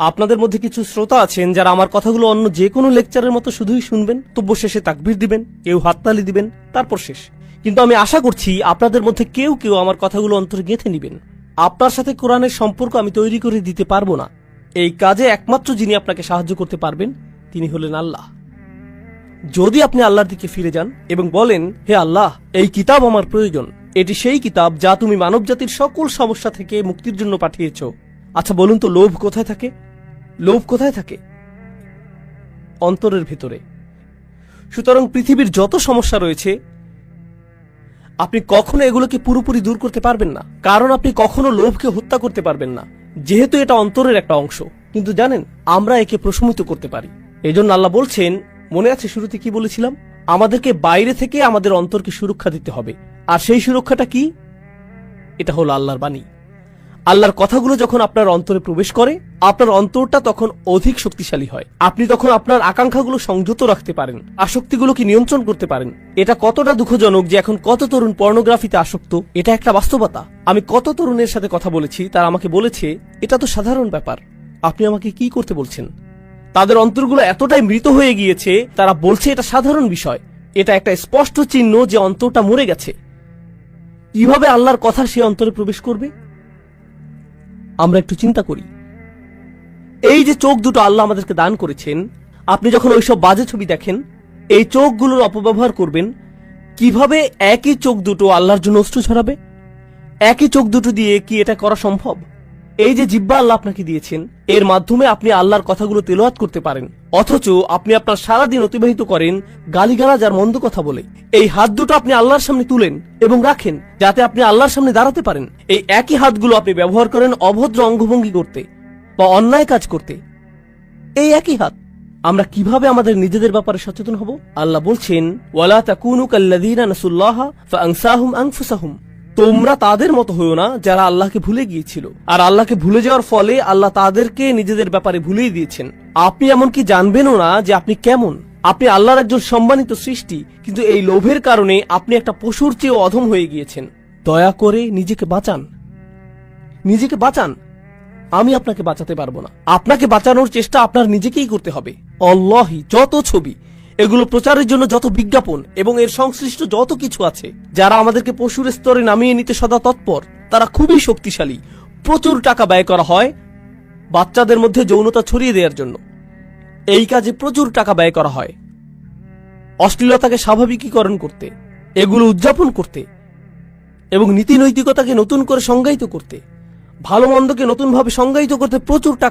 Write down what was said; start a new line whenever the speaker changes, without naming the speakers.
আপনাদের মধ্যে কিছু শ্রোতা আছেন যারা আমার কথাগুলো অন্য যে কোনো লেকচারের মতো শুধুই শুনবেন, তব্য শেষে তাকবীর দিবেন, কেউ হাততালি দিবেন, তারপর শেষ। কিন্তু আমি আশা করছি আপনাদের মধ্যে কেউ কেউ আমার কথাগুলো অন্তরে গেঁথে নিবেন। আপনার সাথে কোরআনের সম্পর্ক আমি তৈরি করে দিতে পারবো না। এই কাজে একমাত্র যিনি আপনাকে সাহায্য করতে পারবেন তিনি হলেন আল্লাহ। যদি আপনি আল্লাহর দিকে ফিরে যান এবং বলেন, হে আল্লাহ, এই কিতাব আমার প্রয়োজন, এটি সেই কিতাব যা তুমি মানবজাতির সকল সমস্যা থেকে মুক্তির জন্য পাঠিয়েছ। আচ্ছা বলুন তো, লোভ কোথায় থাকে? লোভ কোথায় থাকে? অন্তরের ভেতরে। সুতরাং পৃথিবীর যত সমস্যা রয়েছে আপনি কখনো এগুলোকে পুরোপুরি দূর করতে পারবেন না, কারণ আপনি কখনো লোভকে হত্যা করতে পারবেন না, যেহেতু এটা অন্তরের একটা অংশ। কিন্তু জানেন, আমরা একে প্রশমিত করতে পারি। এজন্য আল্লাহ বলছেন, মনে আছে শুরুতে কি বলেছিলাম? আমাদেরকে বাইরে থেকে আমাদের অন্তরকে সুরক্ষা দিতে হবে। আর সেই সুরক্ষাটা কি? এটা হলো আল্লাহর বাণী। আল্লাহর কথাগুলো যখন আপনার অন্তরে প্রবেশ করে, আপনার অন্তরটা তখন অধিক শক্তিশালী হয়। আপনি তখন আপনার আকাঙ্ক্ষাগুলো সংযত রাখতে পারেন, আসক্তিগুলোকে নিয়ন্ত্রণ করতে পারেন। এটা কতটা দুঃখজনক যে এখন কত তরুণ পর্নোগ্রাফিতে আসক্ত। এটা একটা বাস্তবতা। আমি কত তরুণের সাথে কথা বলেছি, তারা আমাকে বলেছে এটা তো সাধারণ ব্যাপার, আপনি আমাকে কি করতে বলছেন? তাদের অন্তরগুলো এতটাই মৃত হয়ে গিয়েছে, তারা বলছে এটা সাধারণ বিষয়। এটা একটা স্পষ্ট চিহ্ন যে অন্তরটা মরে গেছে। কিভাবে আল্লাহর কথা সে অন্তরে প্রবেশ করবে? আমরা একটু চিন্তা করি। এই যে চোখ দুটো আল্লাহ আমাদেরকে দান করেছেন, আপনি যখন ওইসব বাজে ছবি দেখেন, এই চোখগুলোর অপব্যবহার করবেন। কিভাবে একই চোখ দুটো আল্লাহর জন্য অশ্রু ছড়াবে? একই চোখ দুটো দিয়ে কি এটা করা সম্ভব? এই যে জিহ্বা আল্লাহ আপনাকে দিয়েছেন, এর মাধ্যমে আপনি আল্লাহর কথাগুলো তেলাওয়াত করতে পারেন, অথচ আপনি আপনার সারাদিন অতিবাহিত করেন গালিগালাজ আর মন্দ কথা বলে। এই হাত দুটো আপনি আল্লাহর সামনে তুলেন এবং রাখেন যাতে আপনি আল্লাহর সামনে দাঁড়াতে পারেন। এই একই হাতগুলো আপনি ব্যবহার করেন অভদ্র অঙ্গভঙ্গি করতে বা অন্যায় কাজ করতে। এই একই হাত। আমরা কিভাবে আমাদের নিজেদের ব্যাপারে সচেতন হব? আল্লাহ বলছেন, ওয়ালা তাকুনু কাল্লাযীনা নাসুল্লাহা ফাআনসাহুম আনফুসাহুম। তোমরা তাদের মতো হইও না যারা আল্লাহকে ভুলে গিয়েছিল, আর আল্লাহকে ভুলে যাওয়ার ফলে আল্লাহ তাদেরকে নিজেদের ব্যাপারে ভুলিয়ে দিয়েছেন। আপনি এমনকি জানবেনও না যে আপনি কেমন। আপনি আল্লাহর একজন সম্মানিত সৃষ্টি, কিন্তু এই লোভের কারণে আপনি একটা পশুর চেয়েও অধম হয়ে গিয়েছেন। দয়া করে নিজেকে বাঁচান, নিজেকে বাঁচান। আমি আপনাকে বাঁচাতে পারবো না। আপনাকে বাঁচানোর চেষ্টা আপনার নিজেকেই করতে হবে। আল্লাহি যত ছবি, এগুলো প্রচারের জন্য যত বিজ্ঞাপন এবং এর সংশ্লিষ্ট যত কিছু আছে, যারা আমাদেরকে পশুর স্তরে নামিয়ে নিতে সদা তৎপর, তারা খুবই শক্তিশালী। প্রচুর টাকা ব্যয় করা হয় বাচ্চাদের মধ্যে যৌনতা ছড়িয়ে দেওয়ার জন্য। এই কাজে প্রচুর টাকা ব্যয় করা হয় অশ্লীলতাকে স্বাভাবিকীকরণ করতে, এগুলো উদযাপন করতে এবং নীতি নৈতিকতাকে নতুন করে সংজ্ঞায়িত করতে, ভালো মন্দকে নতুনভাবে সংজ্ঞায়িত করতে প্রচুর টাকা